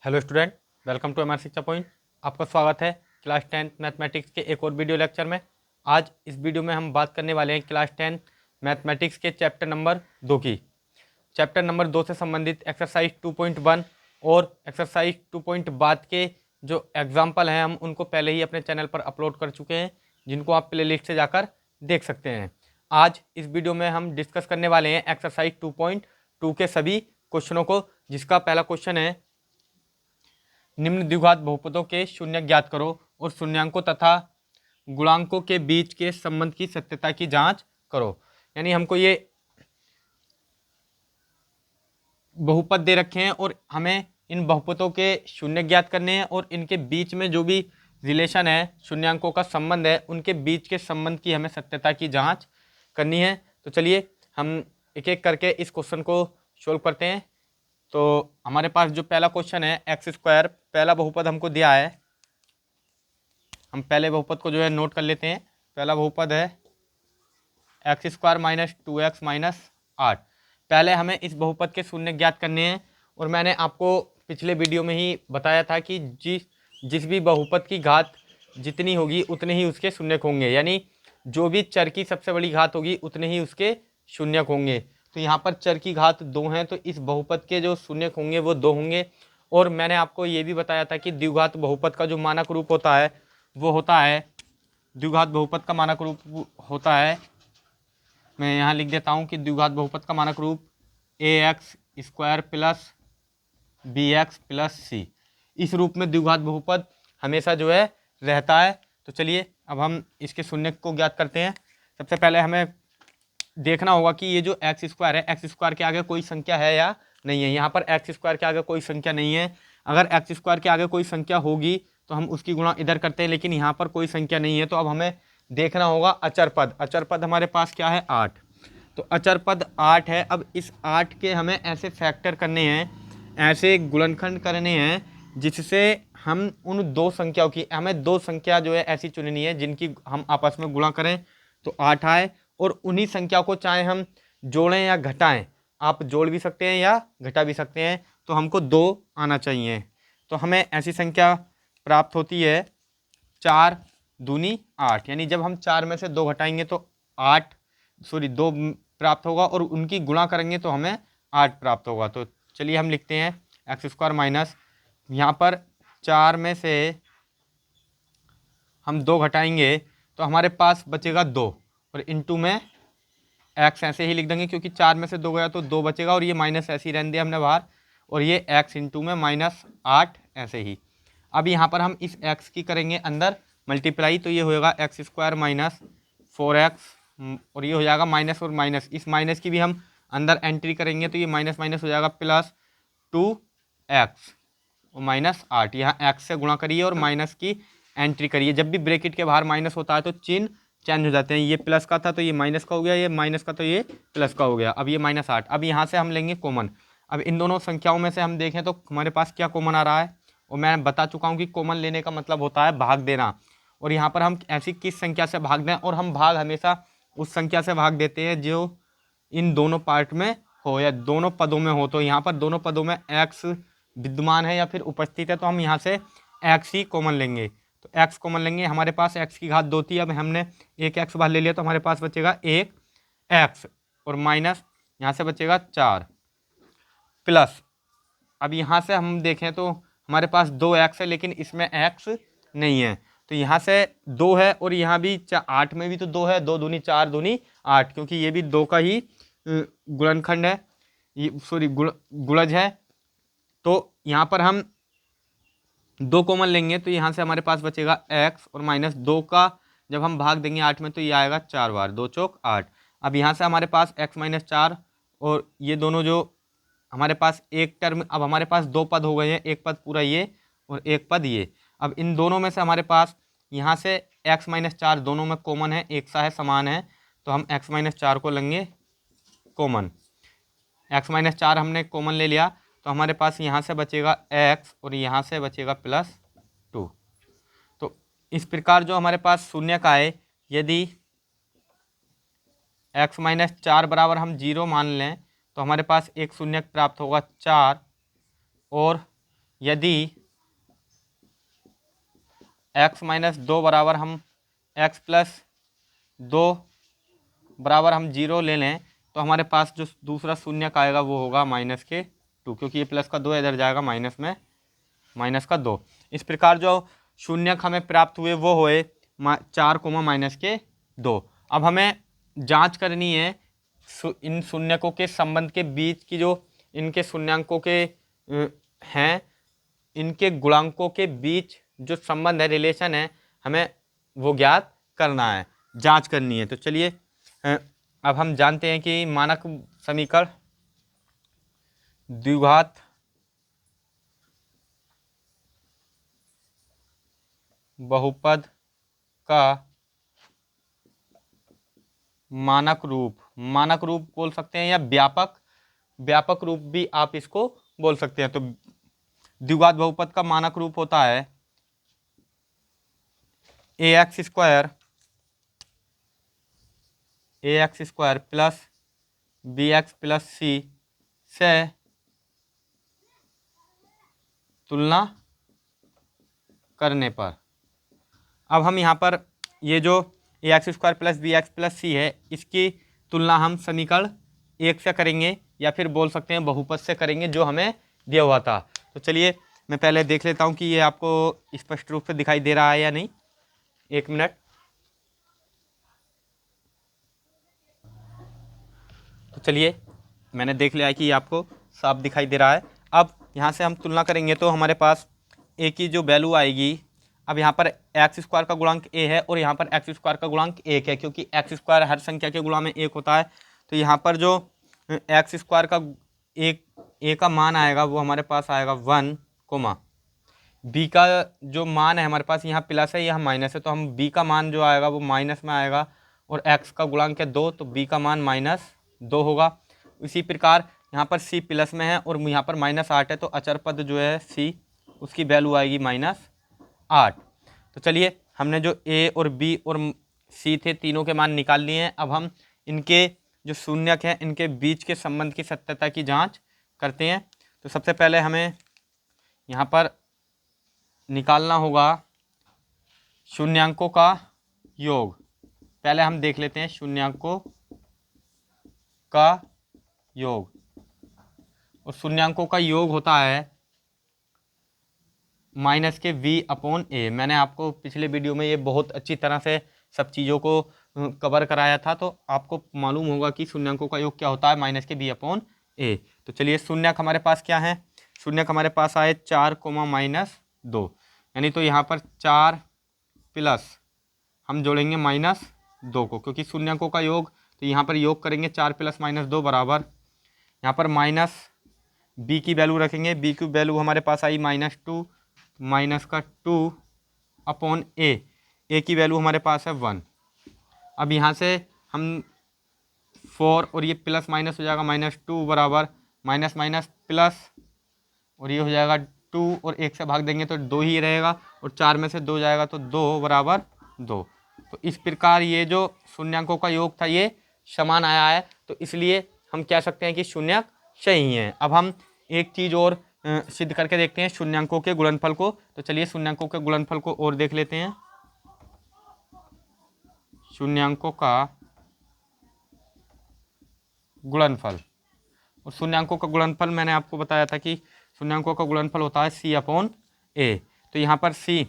Hello student, welcome to MR Shiksha point. आपका स्वागत है क्लास 10 मैथमेटिक्स के एक और वीडियो लेक्चर में। आज इस वीडियो में हम बात करने वाले हैं क्लास 10 मैथमेटिक्स के चैप्टर नंबर 2 की। चैप्टर नंबर 2 से संबंधित एक्सरसाइज 2.1 और एक्सरसाइज 2. बाद के जो एग्जाम्पल हैं हम उनको पहले ही अपने चैनल पर अपलोड कर चुके हैं, जिनको आप प्ले लिस्ट से जाकर देख सकते हैं। आज इस वीडियो में हम डिस्कस करने वाले हैं एक्सरसाइज 2.2 के सभी क्वेश्चनों को, जिसका पहला क्वेश्चन है निम्न द्विघात बहुपदों के शून्य ज्ञात करो और शून्यांकों तथा गुणांकों के बीच के संबंध की सत्यता की जांच करो। यानी हमको ये बहुपद दे रखे हैं और हमें इन बहुपदों के शून्य ज्ञात करने हैं और इनके बीच में जो भी रिलेशन है, शून्यांकों का संबंध है, उनके बीच के संबंध की हमें सत्यता की जांच करनी है। तो चलिए हम एक एक करके इस क्वेश्चन को सोल्व करते हैं। तो हमारे पास जो पहला क्वेश्चन है एक्स स्क्वायर, पहला बहुपद हमको दिया है। हम पहले बहुपद को जो है नोट कर लेते हैं। पहला बहुपद है x square minus 2x minus 8। पहले हमें इस बहुपद के शून्य ज्ञात करने हैं और मैंने आपको पिछले वीडियो में ही बताया था कि जिस भी बहुपद की घात जितनी होगी उतने ही उसके शून्यक होंगे। यानी जो भी चर की सबसे बड़ी घात होगी उतने ही उसके शून्यक होंगे। तो यहाँ पर चर की घात 2 हैं, तो इस बहुपद के जो शून्यक होंगे वो 2 होंगे। और मैंने आपको ये भी बताया था कि द्विघात बहुपद का जो मानक रूप होता है वो होता है, द्विघात बहुपद का मानक रूप होता है, मैं यहाँ लिख देता हूँ कि द्विघात बहुपद का मानक रूप ax square plus bx plus c। इस रूप में द्विघात बहुपद हमेशा जो है रहता है। तो चलिए अब हम इसके शून्यक को ज्ञात करते हैं। सबसे पहले हमें देखना होगा कि ये जो एक्स स्क्वायर है, एक्स स्क्वायर के आगे कोई संख्या है या नहीं है। यहाँ पर एक्स स्क्वायर के आगे कोई संख्या नहीं है। अगर एक्स स्क्वायर के आगे कोई संख्या होगी तो हम उसकी गुणा इधर करते हैं, लेकिन यहाँ पर कोई संख्या नहीं है। तो अब हमें देखना होगा अचर पद। अचर पद हमारे पास क्या है? 8। तो अचर पद 8 है। अब इस 8 के हमें ऐसे फैक्टर करने हैं, ऐसे गुणनखंड करने हैं जिससे हम उन दो संख्याओं की, हमें दो संख्या जो है ऐसी चुननी है जिनकी हम आपस में गुणा करें तो 8 आए, और उन्हीं संख्या को चाहे हम जोड़ें या घटाएं, आप जोड़ भी सकते हैं या घटा भी सकते हैं, तो हमको 2 आना चाहिए। तो हमें ऐसी संख्या प्राप्त होती है 4 दूनी 8। यानी जब हम 4 में से 2 घटाएंगे तो 2 प्राप्त होगा और उनकी गुणा करेंगे तो हमें 8 प्राप्त होगा। तो चलिए हम लिखते हैं एक्स स्क्वायर माइनस, यहाँ पर 4 में से हम 2 घटाएंगे तो हमारे पास बचेगा 2, और इनटू में एक्स ऐसे ही लिख देंगे क्योंकि 4 में से 2 गया तो 2 बचेगा, और ये माइनस ऐसे ही रहने दिया हमने बाहर, और ये एक्स इंटू में माइनस 8 ऐसे ही। अब यहाँ पर हम इस एक्स की करेंगे अंदर मल्टीप्लाई, तो ये होगा एक्स स्क्वायर माइनस 4x, और ये हो जाएगा माइनस और माइनस, इस माइनस की भी हम अंदर एंट्री करेंगे तो ये माइनस माइनस हो जाएगा प्लस 2x और माइनस 8। यहाँ एक्स से गुणा करिए और माइनस की एंट्री करिए। जब भी ब्रैकेट के बाहर माइनस होता है तो चिन्ह चेंज हो जाते हैं। ये प्लस का था तो ये माइनस का हो गया, ये माइनस का तो ये प्लस का हो गया। अब ये माइनस 8, अब यहाँ से हम लेंगे कॉमन। अब इन दोनों संख्याओं में से हम देखें तो हमारे पास क्या कॉमन आ रहा है, और मैं बता चुका हूँ कि कॉमन लेने का मतलब होता है भाग देना। और यहाँ पर हम ऐसी किस संख्या से भाग दें, और हम भाग हमेशा उस संख्या से भाग देते हैं जो इन दोनों पार्ट में हो या दोनों पदों में हो। तो यहाँ पर दोनों पदों में एक्स विद्यमान है या फिर उपस्थित है, तो हम यहाँ से एक्स ही कॉमन लेंगे। तो एक्स कॉमन लेंगे, हमारे पास एक्स की घात 2 थी, अब हमने एक एक्स बाहर ले लिया तो हमारे पास बचेगा एक एक्स, और माइनस यहाँ से बचेगा 4 प्लस, अब यहाँ से हम देखें तो हमारे पास 2x है लेकिन इसमें x नहीं है, तो यहाँ से 2 है और यहाँ भी 8 में भी तो 2 है, 2 दूनी 4 दूनी 8, क्योंकि ये भी 2 का ही गुणनखंड है, ये सॉरी गुणज है। तो यहाँ पर हम 2 कॉमन लेंगे तो यहाँ से हमारे पास बचेगा x, और माइनस 2 का जब हम भाग देंगे 8 में तो ये आएगा 4 बार, 2 चौक 8। अब यहाँ से हमारे पास x माइनस 4, और ये दोनों जो हमारे पास एक टर्म, अब हमारे पास 2 पद हो गए हैं, एक पद पूरा ये और एक पद ये। अब इन दोनों में से हमारे पास यहाँ से x माइनस 4 दोनों में कॉमन है, एक सा है, समान है, तो हम x माइनस 4 को लेंगे कॉमन। x माइनस 4 हमने कॉमन ले लिया तो हमारे पास यहाँ से बचेगा x और यहाँ से बचेगा प्लस 2। तो इस प्रकार जो हमारे पास शून्य का है, यदि x माइनस 4 बराबर हम 0 मान लें तो हमारे पास एक शून्य प्राप्त होगा 4, और यदि x माइनस 2 बराबर हम x प्लस 2 बराबर हम 0 ले लें तो हमारे पास जो दूसरा शून्यक आएगा वो होगा माइनस के 2, क्योंकि ये प्लस का 2 इधर जाएगा माइनस में माइनस का 2। इस प्रकार जो शून्यक हमें प्राप्त हुए वो हुए 4 माइनस के 2। अब हमें जांच करनी है इन शून्यकों के संबंध के बीच की, जो इनके शून्यांकों के हैं, इनके गुणांकों के बीच जो संबंध है, रिलेशन है, हमें वो ज्ञात करना है, जांच करनी है। तो चलिए अब हम जानते हैं कि मानक समीकरण द्विघात बहुपद का मानक रूप बोल सकते हैं, या व्यापक रूप भी आप इसको बोल सकते हैं। तो द्विघात बहुपद का मानक रूप होता है ax square plus bx plus c से तुलना करने पर। अब हम यहाँ पर ये जो ax square plus bx plus c है, इसकी तुलना हम समीकरण 1 से करेंगे, या फिर बोल सकते हैं बहुपद से करेंगे जो हमें दिया हुआ था। तो चलिए मैं पहले देख लेता हूँ कि ये आपको स्पष्ट रूप से दिखाई दे रहा है या नहीं। 1 मिनट। तो चलिए मैंने देख लिया है कि ये आपको साफ दिखाई दे रहा है। अब यहाँ से हम तुलना करेंगे तो हमारे पास a की जो वैल्यू आएगी, अब यहाँ पर एक्स स्क्वायर का गुणांक a है और यहाँ पर एक्स स्क्वायर का गुणांक 1 है, क्योंकि एक्स स्क्वायर हर संख्या के गुणा में 1 होता है। तो यहाँ पर जो एक्स स्क्वायर का a का मान आएगा वो हमारे पास आएगा 1, b का जो मान है हमारे पास, यहाँ प्लस है यहाँ माइनस है, तो हम b का मान जो आएगा वो माइनस में आएगा, और x का गुणांक है 2, तो b का मान -2 होगा। इसी प्रकार यहाँ पर c प्लस में है और यहाँ पर -8 है, तो अचर पद जो है c, उसकी वैल्यू आएगी -8। तो चलिए हमने जो a और b और c थे तीनों के मान निकाल लिए हैं। अब हम इनके जो शून्यक हैं इनके बीच के संबंध की सत्यता की जांच करते हैं। तो सबसे पहले हमें यहाँ पर निकालना होगा शून्यांकों का योग। पहले हम देख लेते हैं शून्यांकों का योग, और शून्यांकों का योग होता है माइनस के v/a। मैंने आपको पिछले वीडियो में ये बहुत अच्छी तरह से सब चीज़ों को कवर कराया था, तो आपको मालूम होगा कि शून्यांकों का योग क्या होता है, माइनस के v/a। तो चलिए शून्यक हमारे पास क्या है, शून्यक हमारे पास आए 4 -2, यानी तो यहाँ पर 4 प्लस हम जोड़ेंगे -2 को, क्योंकि शून्यकों का योग, तो यहाँ पर योग करेंगे 4 प्लस -2 बराबर, यहाँ पर माइनस b की वैल्यू रखेंगे, b की वैल्यू हमारे पास आई -2, माइनस का 2/a, a की वैल्यू हमारे पास है 1। अब यहाँ से हम 4 और ये प्लस माइनस हो जाएगा -2 बराबर माइनस माइनस प्लस, और ये हो जाएगा 2 और 1 से भाग देंगे तो 2 ही रहेगा, और 4 में से 2 जाएगा तो 2 बराबर 2। तो इस प्रकार ये जो शून्यांकों का योग था ये समान आया है, तो इसलिए हम कह सकते हैं कि शून्यक सही हैं। अब हम एक चीज़ और सिद्ध करके देखते हैं शून्यांकों के गुणनफल को। तो चलिए शून्यांकों के गुणनफल को और देख लेते हैं। शून्यांकों का गुणनफल, और शून्यांकों का गुणनफल मैंने आपको बताया था कि शून्यांकों का गुणनफल होता है c/a। तो यहाँ पर c,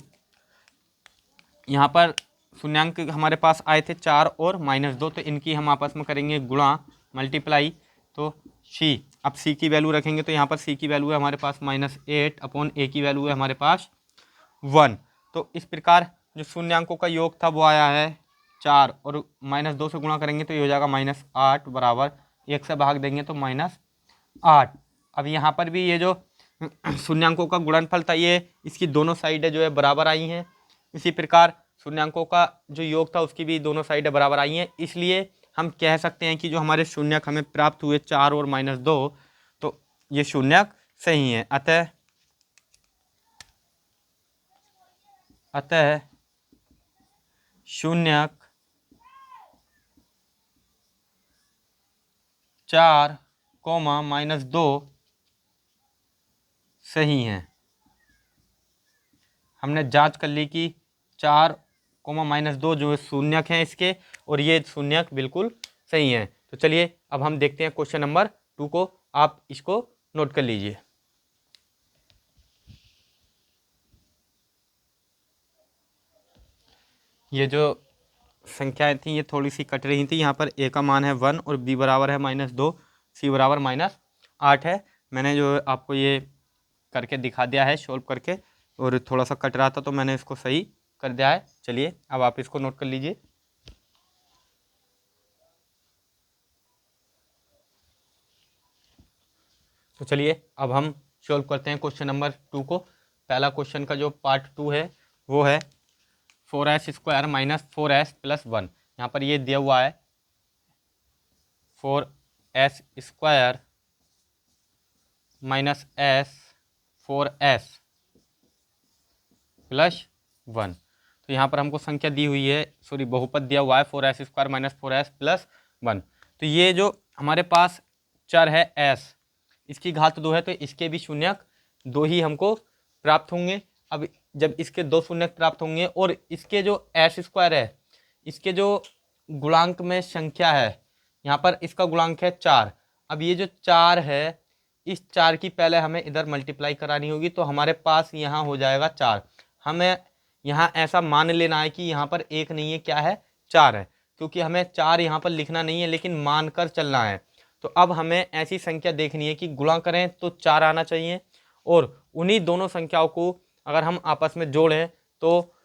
यहाँ पर शून्यांक हमारे पास आए थे 4 और -2, तो इनकी हम आपस में करेंगे गुणा, मल्टीप्लाई। तो c, अब c की वैल्यू रखेंगे तो यहाँ पर c की वैल्यू है हमारे पास -8/a की वैल्यू है हमारे पास 1। तो इस प्रकार जो शून्यांकों का योग था वो आया है 4, और -2 से गुणा करेंगे तो ये हो जाएगा -8 बराबर 1 से भाग देंगे तो -8। अब यहाँ पर भी ये जो शून्यांकों का गुणनफल था ये इसकी दोनों साइडें जो है बराबर आई हैं। इसी प्रकार शून्यांकों का जो योग था उसकी भी दोनों साइडें बराबर आई हैं, इसलिए हम कह सकते हैं कि जो हमारे शून्यक हमें प्राप्त हुए 4 और -2, तो ये शून्यक सही हैं। अतः शून्यक 4, -2 सही हैं। हमने जांच कर ली कि 4, -2 जो शून्यक हैं इसके, और ये शून्यक बिल्कुल सही हैं। तो चलिए अब हम देखते हैं क्वेश्चन नंबर 2 को, आप इसको नोट कर लीजिए। ये जो संख्याएं थी ये थोड़ी सी कट रही थी। यहाँ पर ए का मान है 1 और बी बराबर है -2, सी बराबर -8 है। मैंने जो आपको ये करके दिखा दिया है सोल्व करके, और थोड़ा सा कट रहा था तो मैंने इसको सही कर दिया है। चलिए अब आप इसको नोट कर लीजिए। तो चलिए अब हम सोल्व करते हैं क्वेश्चन नंबर 2 को। पहला क्वेश्चन का जो पार्ट 2 है वो है 4s² - 4s + 1। यहाँ पर ये दिया हुआ है 4s² - 4s + 1। तो यहाँ पर हमको संख्या दी हुई है, सॉरी बहुपद दिया हुआ है 4s² - 4s + 1। तो ये जो हमारे पास चर है s, इसकी घात 2 है, तो इसके भी शून्यक 2 ही हमको प्राप्त होंगे। अब जब इसके 2 शून्यक प्राप्त होंगे और इसके जो s² है, इसके जो गुणांक में संख्या है, यहाँ पर इसका गुणांक है 4। अब ये जो 4 है, इस 4 की पहले हमें इधर मल्टीप्लाई करानी होगी, तो हमारे पास यहाँ हो जाएगा 4। हमें यहाँ ऐसा मान लेना है कि यहाँ पर 1 नहीं है, क्या है 4 है, क्योंकि हमें 4 यहाँ पर लिखना नहीं है लेकिन मानकर चलना है। तो अब हमें ऐसी संख्या देखनी है कि गुणा करें तो 4 आना चाहिए, और उन्हीं दोनों संख्याओं को अगर हम आपस में जोड़ें तो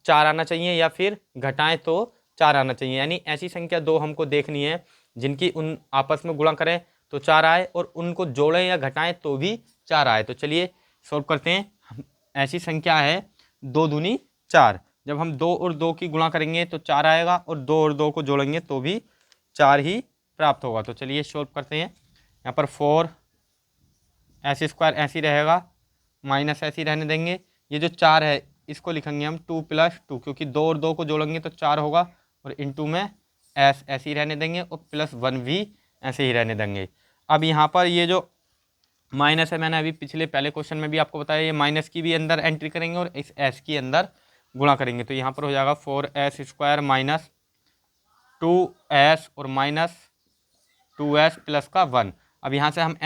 4 आना चाहिए, या फिर घटाएं तो 4 आना चाहिए। यानी ऐसी संख्या 2 हमको देखनी है जिनकी उन आपस में गुणा करें तो 4 आए, और उनको जोड़ें या घटाएं तो भी 4 आए। तो चलिए सॉल्व करते हैं। ऐसी संख्या है 2 दूनी 4। जब हम 2 और 2 की गुणा करेंगे तो 4 आएगा, और 2 और 2 को जोड़ेंगे तो भी 4 ही प्राप्त होगा। तो चलिए सॉल्व करते हैं। यहाँ पर 4s² ऐसी रहेगा, माइनस ऐसी रहने देंगे। ये जो 4 है इसको लिखेंगे हम 2 + 2, क्योंकि 2 और 2 को जोड़ेंगे तो 4 होगा, और इंटू में s ऐसे ही रहने देंगे, और +1 भी ऐसे ही रहने देंगे। अब यहाँ पर ये जो माइनस है, मैंने अभी पिछले पहले क्वेश्चन में भी आपको बताया, ये माइनस की भी अंदर एंट्री करेंगे और इस s की अंदर गुणा करेंगे। तो यहाँ पर हो जाएगा 4s² - 2s और -2s + का 1। अब यहाँ से हम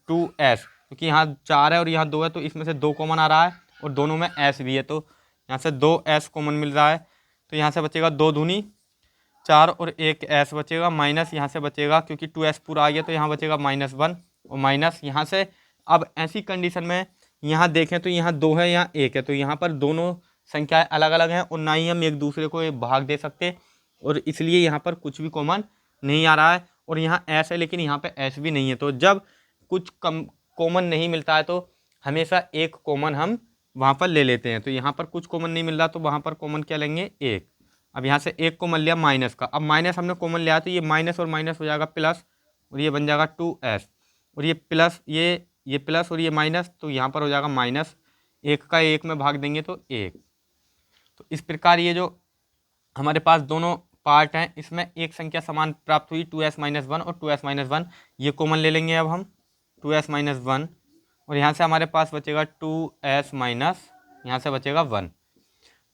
2s, क्योंकि यहाँ 4 है और यहाँ 2 है, तो इसमें से 2 कॉमन आ रहा है, और दोनों में s भी है, तो यहाँ से 2s कॉमन मिल रहा है। तो यहाँ से बचेगा 2 दूनी 4 और 1 s बचेगा, माइनस यहाँ से बचेगा क्योंकि 2s पूरा आ गया, तो यहाँ बचेगा -1 और माइनस यहाँ से। अब ऐसी कंडीशन में यहाँ देखें तो यहाँ 2 है, यहाँ 1 है, तो यहाँ पर दोनों संख्याएं अलग अलग हैं, और ना ही हम एक दूसरे को भाग दे सकते, और इसलिए यहाँ पर कुछ भी कॉमन नहीं आ रहा है। और यहाँ s है लेकिन यहाँ पे s भी नहीं है। तो जब कुछ कॉमन नहीं मिलता है तो हमेशा एक कॉमन हम वहाँ पर ले लेते हैं। तो यहाँ पर कुछ कॉमन नहीं मिल रहा, तो वहाँ पर कॉमन क्या लेंगे, 1। अब यहाँ से 1 कॉमन लिया माइनस का, अब माइनस हमने कॉमन लिया, तो ये माइनस और माइनस हो जाएगा प्लस, और ये बन जाएगा 2s, और ये प्लस, ये प्लस और ये माइनस, तो यहाँ पर हो जाएगा माइनस। 1 का 1 में भाग देंगे तो 1। तो इस प्रकार ये जो हमारे पास दोनों पार्ट हैं, इसमें एक संख्या समान प्राप्त हुई 2s - 1 और 2s - 1, ये कॉमन ले लेंगे अब हम 2s - 1, और यहाँ से हमारे पास बचेगा 2s माइनस, यहाँ से बचेगा 1।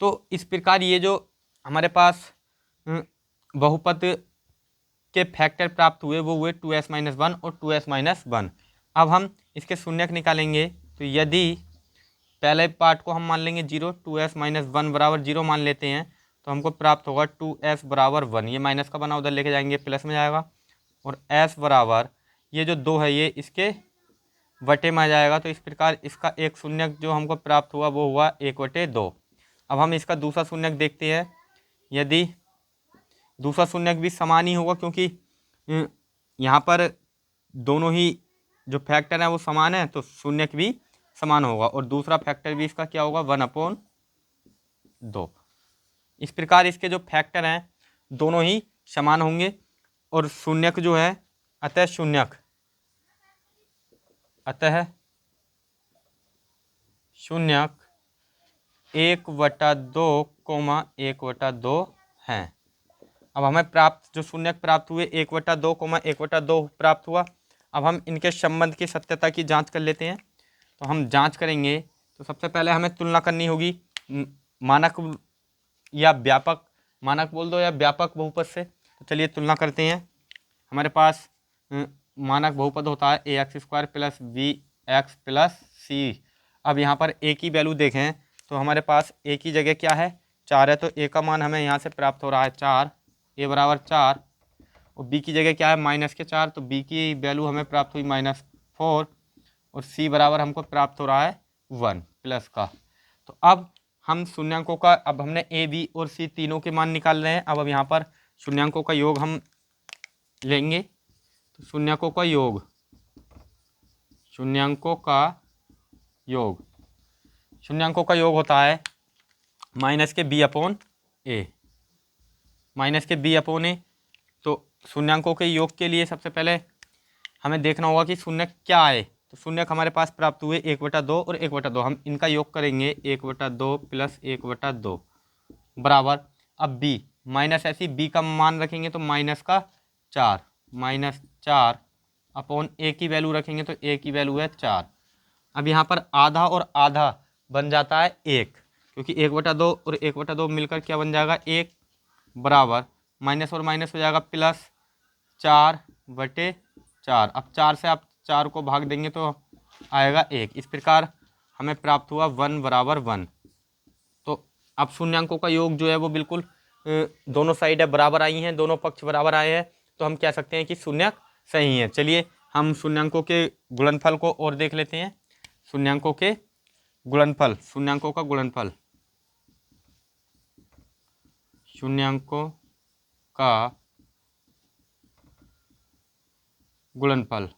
तो इस प्रकार ये जो हमारे पास बहुपद के फैक्टर प्राप्त हुए वो हुए 2s - 1 और 2s - 1। अब हम इसके शून्यक निकालेंगे, तो यदि पहले पार्ट को हम मान लेंगे 0, 2s - 1 बराबर 0 मान लेते हैं, तो हमको प्राप्त होगा 2s बराबर 1। ये माइनस का बना उधर लेके जाएंगे, प्लस में जाएगा, और s बराबर ये जो 2 है ये इसके बटे में आ जाएगा। तो इस प्रकार इसका एक शून्यक जो हमको प्राप्त हुआ वो हुआ 1/2। अब हम इसका दूसरा शून्यक देखते हैं। यदि दूसरा शून्यक भी समान ही होगा, क्योंकि यहाँ पर दोनों ही जो फैक्टर हैं वो समान है, तो शून्यक भी समान होगा, और दूसरा फैक्टर भी इसका क्या होगा, 1/2। इस प्रकार इसके जो फैक्टर हैं दोनों ही समान होंगे, और शून्यक जो है अतः शून्यक 1/2, 1/2 हैं। अब हमें प्राप्त जो शून्यक प्राप्त हुए 1/2, 1/2 प्राप्त हुआ। अब हम इनके संबंध की सत्यता की जांच कर लेते हैं। तो हम जांच करेंगे, तो सबसे पहले हमें तुलना करनी होगी मानक या व्यापक, मानक बोल दो या व्यापक बहुपद से। तो चलिए तुलना करते हैं। हमारे पास मानक बहुपद होता है A X square plus B X plus C. अब यहाँ पर ए की वैल्यू देखें तो हमारे पास ए की जगह क्या है, 4 है, तो ए का मान हमें यहाँ से प्राप्त हो रहा है 4, ए बराबर 4। और बी की जगह क्या है -4, तो बी की वैल्यू हमें प्राप्त हुई -4। और सी बराबर हमको प्राप्त हो रहा है 1 प्लस का। तो अब हम शून्यांकों का, अब हमने ए बी और सी तीनों के मान निकाल रहे हैं। अब यहाँ पर शून्यांकों का योग हम लेंगे। तो शून्यांकों का योग, शून्यांकों का योग, शून्यांकों का योग होता है माइनस के बी अपॉन ए, माइनस के बी अपॉन ए। तो शून्यांकों के योग के लिए सबसे पहले हमें देखना होगा कि शून्य क्या आए। तो शून्य हमारे पास प्राप्त हुए 1/2 और 1/2, हम इनका योग करेंगे 1/2 प्लस 1/2 बराबर। अब बी माइनस, ऐसी बी का मान रखेंगे तो -4, -4 अपॉन ए की वैल्यू रखेंगे तो ए की वैल्यू है 4। अब यहाँ पर आधा और आधा बन जाता है 1, क्योंकि 1/2 और 1/2 मिलकर क्या बन जाएगा 1 बराबर, माइनस और माइनस हो जाएगा प्लस 4/4। अब 4 से आप 4 को भाग देंगे तो आएगा 1। इस प्रकार हमें प्राप्त हुआ 1 बराबर 1। तो अब शून्यांकों का योग जो है वो बिल्कुल दोनों साइड है बराबर आई हैं, दोनों पक्ष बराबर आए हैं, तो हम कह सकते हैं कि शून्यक सही है। चलिए हम शून्यांकों के गुणनफल को और देख लेते हैं। शून्यांकों के गुणनफल, शून्यांकों का गुणनफल, शून्यांकों का गुणनफल।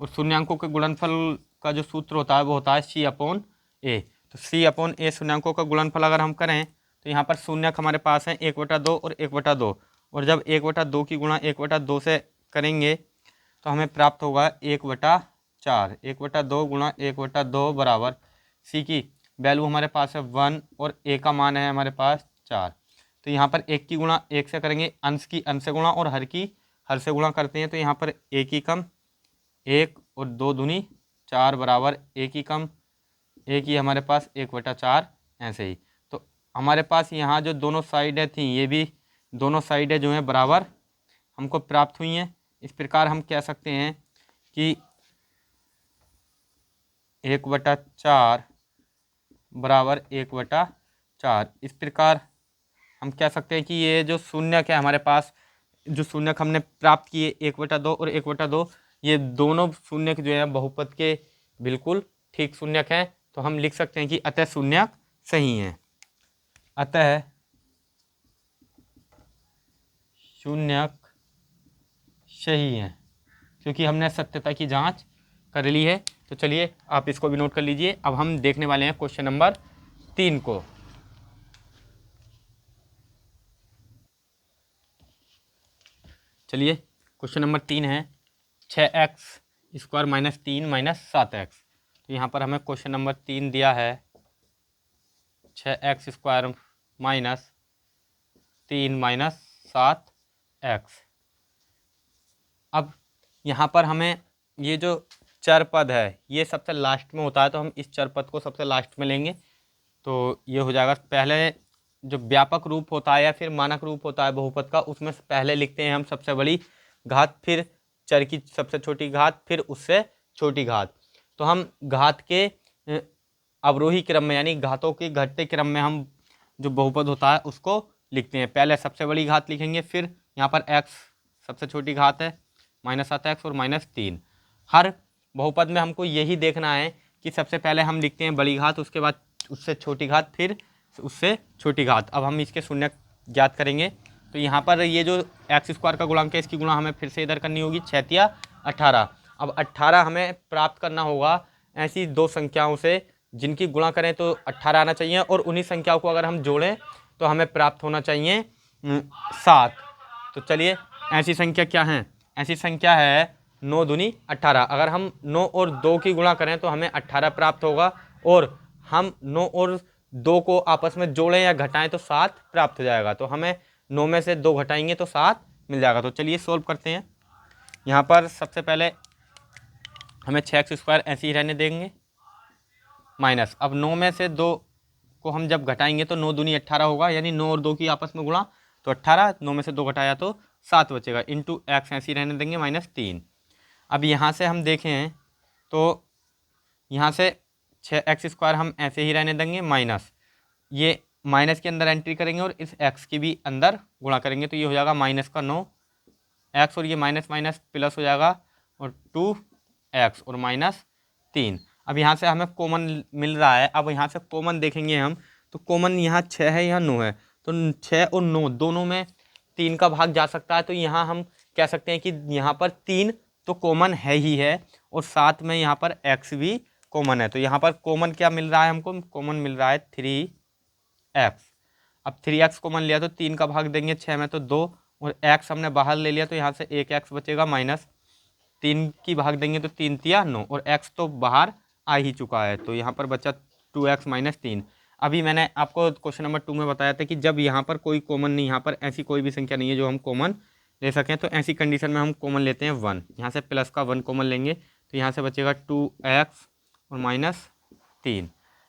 और शून्यांकों के गुणनफल का जो सूत्र होता है वो होता है सी अपॉन ए। तो सी अपॉन ए शून्यांकों का गुणनफल अगर हम करें तो यहाँ पर शून्यक हमारे पास है 1/2 और 1/2, और जब 1/2 की गुणा 1/2 से करेंगे तो हमें प्राप्त होगा 1/4। 1/2 गुणा 1/2 बराबर, सी की वैल्यू हमारे पास है 1 और ए का मान है हमारे पास 4। तो यहाँ पर 1 की गुणा 1 से करेंगे, अंश की अंश से गुणा और हर की हर से गुणा करते हैं, तो यहाँ पर 1 ही कम 1 और 2 दूनी 4 बराबर 1 ही कम 1 ही हमारे पास 1/4 ऐसे ही। तो हमारे पास यहाँ जो दोनों साइडें थी ये भी दोनों साइडें जो हैं बराबर हमको प्राप्त हुई हैं। इस प्रकार हम कह सकते हैं कि 1/4 बराबर 1/4। इस प्रकार हम कह सकते हैं कि ये जो शून्यक है हमारे पास, जो शून्यक हमने प्राप्त किए 1/2 और 1/2, ये दोनों शून्यक जो है बहुपद के बिल्कुल ठीक शून्यक हैं। तो हम लिख सकते हैं कि अतः शून्यक सही हैं, अतः शून्यक सही है, क्योंकि हमने सत्यता की जांच कर ली है। तो चलिए आप इसको भी नोट कर लीजिए। अब हम देखने वाले हैं क्वेश्चन नंबर 3 को। चलिए क्वेश्चन नंबर 3 है 6x² - 3 - 7x। तो यहाँ पर हमें क्वेश्चन नंबर 3 दिया है 6x² - 3 - 7x। अब यहाँ पर हमें ये जो चर पद है ये सबसे लास्ट में होता है, तो हम इस चर पद को सबसे लास्ट में लेंगे। तो ये हो जाएगा, पहले जो व्यापक रूप होता है या फिर मानक रूप होता है बहुपद का, उसमें पहले लिखते हैं हम सबसे बड़ी घात, फिर चर की सबसे छोटी घात, फिर उससे छोटी घात। तो हम घात के अवरोही क्रम में यानी घातों के घटते क्रम में हम जो बहुपद होता है उसको लिखते हैं। पहले सबसे बड़ी घात लिखेंगे, फिर यहाँ पर x सबसे छोटी घात है -7x और -3। हर बहुपद में हमको यही देखना है कि सबसे पहले हम लिखते हैं बड़ी घात, उसके बाद उससे छोटी घात, फिर उससे छोटी घात। अब हम इसके शून्य ज्ञात करेंगे। तो यहाँ पर ये जो x² का गुणांक है इसकी गुणा हमें फिर से इधर करनी होगी, 6 × 18। अब 18 हमें प्राप्त करना होगा ऐसी दो संख्याओं से जिनकी गुणा करें तो 18 आना चाहिए, और उन्हीं संख्याओं को अगर हम जोड़ें तो हमें प्राप्त होना चाहिए 7। तो चलिए ऐसी संख्या क्या है, ऐसी संख्या है 9 दूनी 18। अगर हम 9 और 2 की गुणा करें तो हमें 18 प्राप्त होगा, और हम 9 और 2 को आपस में जोड़ें या घटाएं तो 7 प्राप्त हो जाएगा। तो हमें 9 में से 2 घटाएंगे तो 7 मिल जाएगा। तो चलिए सोल्व करते हैं। यहाँ पर सबसे पहले हमें 6x² ऐसे ही रहने देंगे, माइनस, अब 9 में से 2 को हम जब घटाएंगे तो 9 दूनी 18 होगा, यानी 9 और 2 की आपस में गुणा तो 18, 9 में से 2 घटाया तो 7 बचेगा, इंटू एक्स ऐसे ही रहने देंगे -3। अब यहाँ से हम देखें तो यहाँ से 6x² हम ऐसे ही रहने देंगे, माइनस ये माइनस के अंदर एंट्री करेंगे और इस x की भी अंदर गुणा करेंगे, तो ये हो जाएगा -9x और ये माइनस माइनस प्लस हो जाएगा और 2x और -3। अब यहाँ से हमें कॉमन मिल रहा है, अब यहाँ से कॉमन देखेंगे हम तो कॉमन यहाँ 6 है, यहाँ 9 है, तो 6 और 9 दोनों में 3 का भाग जा सकता है, तो यहाँ हम कह सकते हैं कि यहाँ पर 3 तो कॉमन है ही है और साथ में यहाँ पर x भी कॉमन है, तो यहाँ पर कॉमन क्या मिल रहा है हमको, कॉमन मिल रहा है 3x। अब 3x कॉमन लिया तो 3 का भाग देंगे 6 में तो 2 और x हमने बाहर ले लिया तो यहाँ से 1x बचेगा, -3 की भाग देंगे तो 3 तिया 9 और x तो बाहर आ ही चुका है, तो यहाँ पर बचा 2x -3। अभी मैंने आपको क्वेश्चन नंबर 2 में बताया था कि जब यहाँ पर कोई कॉमन नहीं, यहाँ पर ऐसी कोई भी संख्या नहीं है जो हम कॉमन ले सकें, तो ऐसी कंडीशन में हम कॉमन लेते हैं 1, यहाँ से प्लस का 1 कॉमन लेंगे तो यहाँ से बचेगा 2x और -3।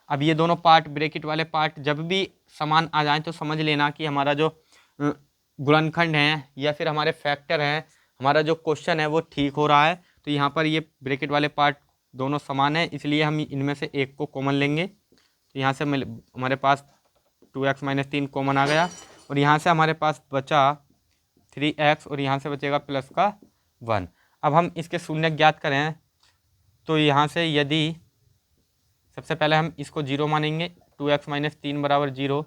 अब ये दोनों पार्ट ब्रैकेट वाले पार्ट जब भी समान आ जाएं तो समझ लेना कि हमारा जो गुणनखंड है या फिर हमारे फैक्टर हैं, हमारा जो क्वेश्चन है वो ठीक हो रहा है। तो यहाँ पर ये ब्रैकेट वाले पार्ट दोनों समान है, इसलिए हम इनमें से एक को कॉमन लेंगे, तो यहाँ से हमारे पास 2x -3 कॉमन आ गया और यहाँ से हमारे पास बचा 3x और यहाँ से बचेगा प्लस का 1। अब हम इसके शून्य ज्ञात करें तो यहाँ से यदि सबसे पहले हम इसको 0 मानेंगे, 2x -3 बराबर 0,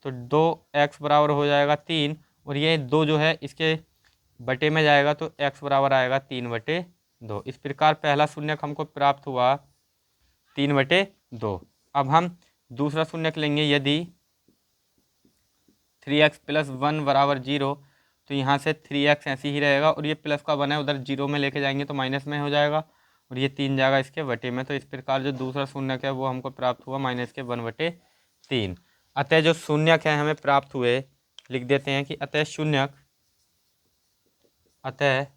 तो 2x बराबर हो जाएगा 3 और ये 2 जो है इसके बटे में जाएगा तो x बराबर आएगा 3/2। इस प्रकार पहला शून्यक हमको प्राप्त हुआ 3/2। अब हम दूसरा शून्यक लेंगे, यदि 3x + 1 बराबर 0, तो यहाँ से 3x ऐसे ही रहेगा और ये प्लस का 1 है उधर 0 में लेके जाएंगे तो माइनस में हो जाएगा और ये 3 जाएगा इसके बटे में, तो इस प्रकार जो दूसरा शून्यक है वो हमको प्राप्त हुआ -1/3। अतः जो शून्यक है हमें प्राप्त हुए, लिख देते हैं कि अतः शून्यक -1/3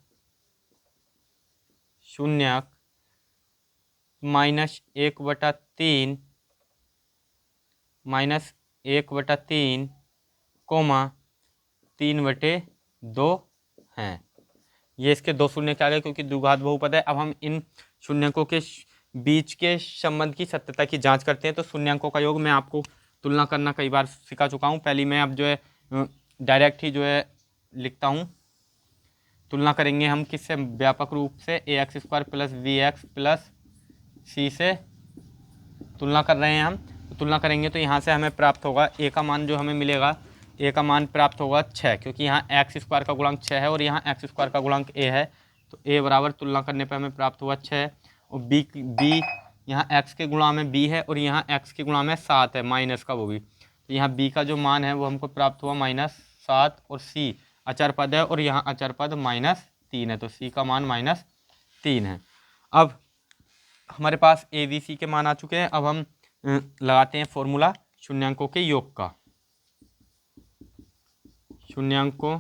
-1/3 कोमा 3/2 हैं। ये इसके दो शून्य के आ गए क्योंकि द्विघात बहुपद है। अब हम इन शून्यकों के बीच के संबंध की सत्यता की जांच करते हैं। तो शून्यकों का योग मैं आपको तुलना करना कई बार सिखा चुका हूँ, पहले मैं अब जो है डायरेक्ट ही जो है लिखता हूँ। तुलना करेंगे हम किससे, व्यापक रूप से ax² + bx + c से तुलना कर रहे हैं हम। तो तुलना करेंगे तो यहाँ से हमें प्राप्त होगा a का मान जो हमें मिलेगा, a का मान प्राप्त होगा 6, क्योंकि यहाँ x² का गुणांक 6 है और यहाँ x² का गुणांक a है, तो a बराबर तुलना करने पर हमें प्राप्त हुआ 6 और b यहाँ x के गुणा में b है और यहाँ x के गुणा में 7 है माइनस का वो भी, तो यहाँ b का जो मान है वो हमको प्राप्त हुआ -7 और c अचर पद है और यहाँ अचर पद -3 है, तो c का मान -3 है। अब हमारे पास a b c के मान आ चुके हैं। अब हम लगाते हैं फॉर्मूला शून्यांकों के योग का। शून्यांकों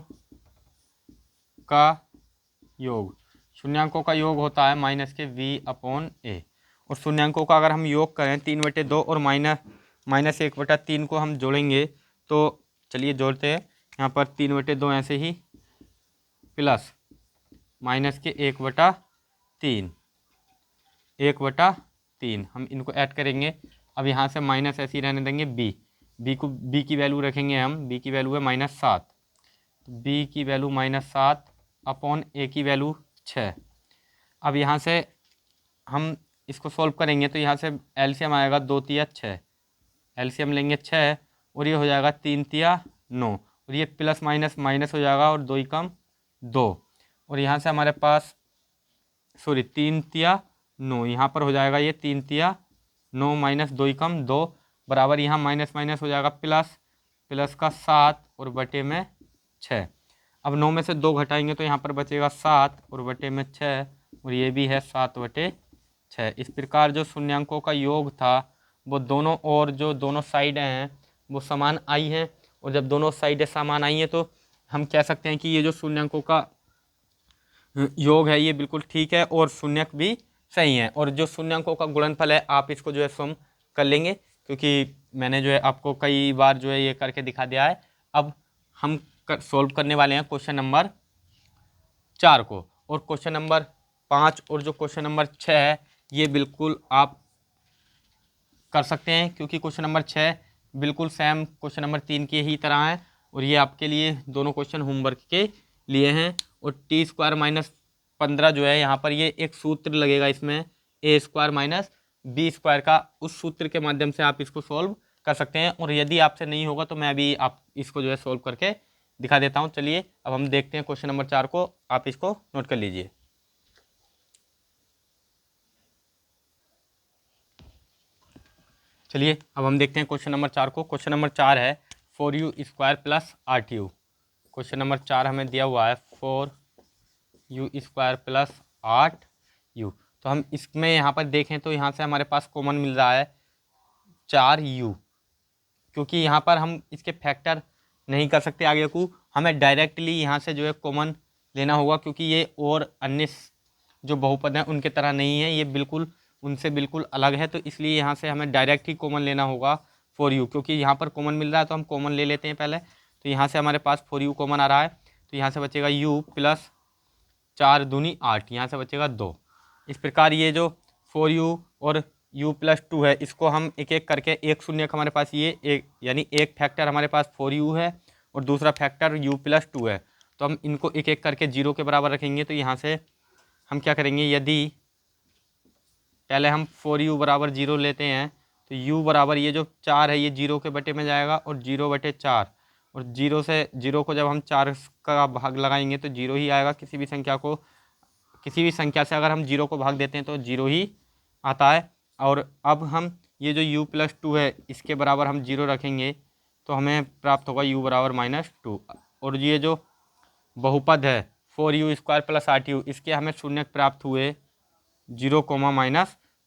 का योग, शून्यांकों का योग होता है -v/a और शून्यांकों का अगर हम योग करें 3/2 और -1/3 को हम जोड़ेंगे, तो चलिए जोड़ते हैं। यहाँ पर 3/2 ऐसे ही प्लस -1/3 हम इनको ऐड करेंगे। अब यहाँ से माइनस ऐसे ही रहने देंगे, b की वैल्यू रखेंगे हम, b की वैल्यू है -7, तो b की वैल्यू -7/a की वैल्यू 6। अब यहाँ से हम इसको सॉल्व करेंगे तो यहाँ से एलसीएम आएगा 2 तिया 6, एलसीएम लेंगे 6 और ये हो जाएगा 3 तिया 9 और ये प्लस माइनस माइनस हो जाएगा और 2 एकम 2 और यहाँ से हमारे पास 3 तिया 9, यहाँ पर हो जाएगा ये 3 तिया 9 माइनस 2 एकम 2 बराबर, यहाँ माइनस माइनस हो जाएगा प्लस का 7 और बटे में 6। अब 9 में से 2 घटाएंगे तो यहाँ पर बचेगा 7 और बटे में 6 और ये भी है 7/6। इस प्रकार जो शून्यांकों का योग था वो दोनों और जो दोनों साइडें हैं वो समान आई हैं, और जब दोनों साइडें समान आई हैं तो हम कह सकते हैं कि ये जो शून्यांकों का योग है ये बिल्कुल ठीक है और शून्यक भी सही है। और जो शून्यांकों का गुणनफल है आप इसको जो है सम कर लेंगे, क्योंकि मैंने जो है आपको कई बार जो है ये करके दिखा दिया है। अब हम सॉल्व करने वाले हैं क्वेश्चन नंबर 4 को, और क्वेश्चन नंबर 5 और जो क्वेश्चन नंबर 6 है ये बिल्कुल आप कर सकते हैं, क्योंकि क्वेश्चन नंबर 6 बिल्कुल सेम क्वेश्चन नंबर 3 की ही तरह है, और ये आपके लिए दोनों क्वेश्चन होमवर्क के लिए हैं। और टी स्क्वायर माइनस 15 जो है यहाँ पर ये एक सूत्र लगेगा इसमें, ए स्क्वायर माइनस बी स्क्वायर का, उस सूत्र के माध्यम से आप इसको सॉल्व कर सकते हैं। और यदि आपसे नहीं होगा तो मैं अभी आप इसको जो है सॉल्व करके दिखा देता हूँ। चलिए अब हम देखते हैं क्वेश्चन नंबर 4 को, आप इसको नोट कर लीजिए। चलिए अब हम देखते हैं क्वेश्चन नंबर 4 को। क्वेश्चन नंबर 4 है 4u square plus 8u। Question number 4 हमें दिया हुआ है 4u स्क्वायर प्लस 8u। तो हम इसमें यहाँ पर देखें तो यहाँ से हमारे पास कॉमन मिल रहा है 4u, क्योंकि यहाँ पर हम इसके फैक्टर नहीं कर सकते आगे को, हमें डायरेक्टली यहाँ से जो है कॉमन लेना होगा, क्योंकि ये और अन्य जो बहुपद हैं उनके तरह नहीं है, ये बिल्कुल उनसे बिल्कुल अलग है। तो इसलिए यहाँ से हमें डायरेक्ट ही कॉमन लेना होगा 4u, क्योंकि यहाँ पर कॉमन मिल रहा है तो हम कॉमन ले लेते हैं पहले। तो यहाँ से हमारे पास 4u कॉमन आ रहा है, तो यहाँ से बचेगा u प्लस 4 दूनी 8, यहाँ से बचेगा 2। इस प्रकार ये जो 4u और u प्लस 2 है इसको हम एक एक करके, एक शून्य का हमारे पास ये एक, यानी एक फैक्टर हमारे पास 4u है और दूसरा फैक्टर u प्लस 2 है, तो हम इनको एक एक करके 0 के बराबर रखेंगे। तो यहाँ से हम क्या करेंगे, यदि पहले हम 4u बराबर 0 लेते हैं तो u बराबर ये जो 4 है ये 0 के बटे में जाएगा और 0/4, और 0 से 0 को जब हम 4 का भाग लगाएंगे तो 0 ही आएगा। किसी भी संख्या से अगर हम 0 को भाग देते हैं तो 0 ही आता है। और अब हम ये जो u प्लस 2 है इसके बराबर हम 0 रखेंगे तो हमें प्राप्त होगा u बराबर -2। और ये जो बहुपद है 4u स्क्वायर प्लस 8u, इसके हमें शून्यक प्राप्त हुए 0,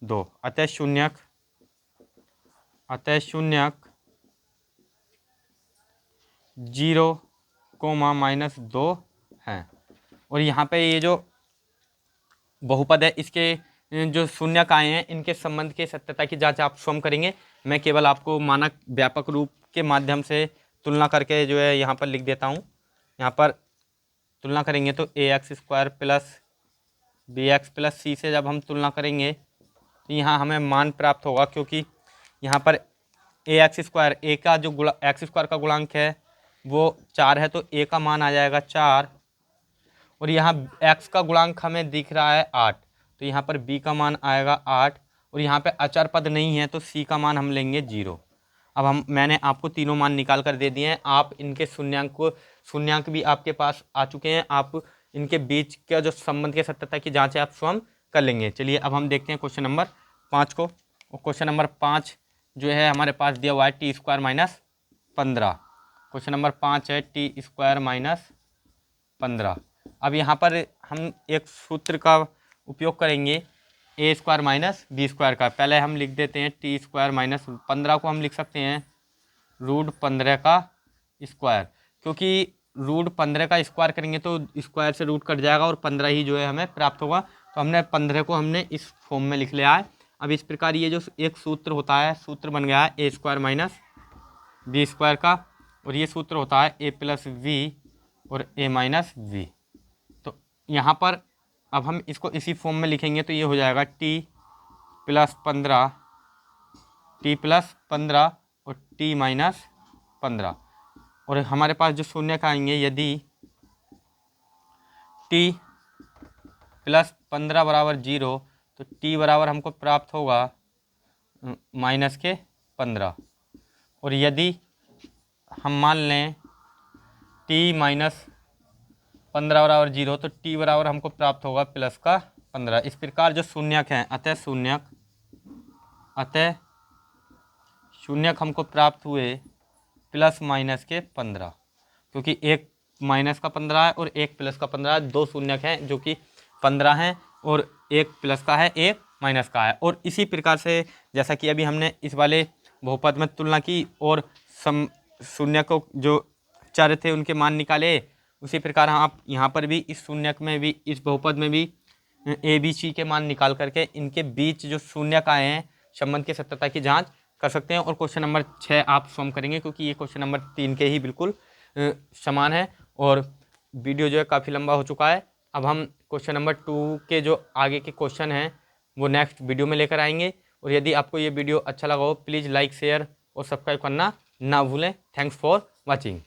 -2, अतः शून्यक 0, -2 हैं। और यहाँ पे ये जो बहुपद है इसके जो शून्यक आए हैं इनके संबंध के सत्यता की जांच आप स्वयं करेंगे। मैं केवल आपको मानक व्यापक रूप के माध्यम से तुलना करके जो है यहाँ पर लिख देता हूँ। यहाँ पर तुलना करेंगे तो ax square plus bx plus c से जब हम तुलना करेंगे तो यहाँ हमें मान प्राप्त होगा, क्योंकि यहाँ पर ax स्क्वायर, a का जो x स्क्वायर का गुणांक है वो 4 है, तो a का मान आ जाएगा 4, और यहाँ x का गुणांक हमें दिख रहा है 8, तो यहाँ पर b का मान आएगा 8, और यहाँ पे अचर पद नहीं है तो c का मान हम लेंगे 0। अब मैंने आपको तीनों मान निकाल कर दे दिए हैं, आप इनके शून्यांक भी आपके पास आ चुके हैं, आप इनके बीच का जो संबंध के सत्यता की जांच है आप स्वयं कर लेंगे। चलिए अब हम देखते हैं क्वेश्चन नंबर 5 को। और क्वेश्चन नंबर 5 जो है हमारे पास दिया हुआ है T square minus 15। Question number 5 है टी स्क्वायर माइनस 15। अब यहाँ पर हम एक सूत्र का उपयोग करेंगे ए स्क्वायर माइनस बी स्क्वायर का। पहले हम लिख देते हैं टी स्क्वायर माइनस 15 को हम लिख सकते हैं √15 का स्क्वायर, क्योंकि √15 का स्क्वायर करेंगे तो स्क्वायर से रूट कट जाएगा और 15 ही जो है हमें प्राप्त होगा। तो हमने 15 को हमने इस फॉर्म में लिख लिया है। अब इस प्रकार ये जो एक सूत्र होता है, सूत्र बन गया है ए स्क्वायर माइनस बी स्क्वायर का, और ये सूत्र होता है ए प्लस वी और ए माइनस वी। तो यहाँ पर अब हम इसको इसी फॉर्म में लिखेंगे तो ये हो जाएगा टी प्लस 15 और टी माइनस 15। और हमारे पास जो शून्य का आएंगे, यदि टी प्लस 15 बराबर 0 तो टी बराबर हमको प्राप्त होगा -15। और यदि हम मान लें टी माइनस 15 बराबर 0 तो टी बराबर हमको प्राप्त होगा +15। इस प्रकार जो शून्यक हैं, अतः शून्यक हमको प्राप्त हुए +-15, क्योंकि एक माइनस का 15 है और एक प्लस का 15 है। दो शून्यक हैं जो कि 15 हैं और एक प्लस का है एक माइनस का है। और इसी प्रकार से जैसा कि अभी हमने इस वाले बहुपद में तुलना की और शून्य को जो चर थे उनके मान निकाले, उसी प्रकार आप यहाँ पर भी इस शून्यक में भी, इस बहुपद में भी ए बी सी के मान निकाल करके इनके बीच जो शून्यक आए हैं संबंध की सत्यता की जाँच कर सकते हैं। और क्वेश्चन नंबर 6 आप सॉल्व करेंगे क्योंकि ये क्वेश्चन नंबर 3 के ही बिल्कुल समान है और वीडियो जो है काफ़ी लंबा हो चुका है। अब हम क्वेश्चन नंबर 2 के जो आगे के क्वेश्चन हैं वो नेक्स्ट वीडियो में लेकर आएंगे। और यदि आपको ये वीडियो अच्छा लगा हो प्लीज़ लाइक शेयर और सब्सक्राइब करना ना भूलें। Thanks for watching.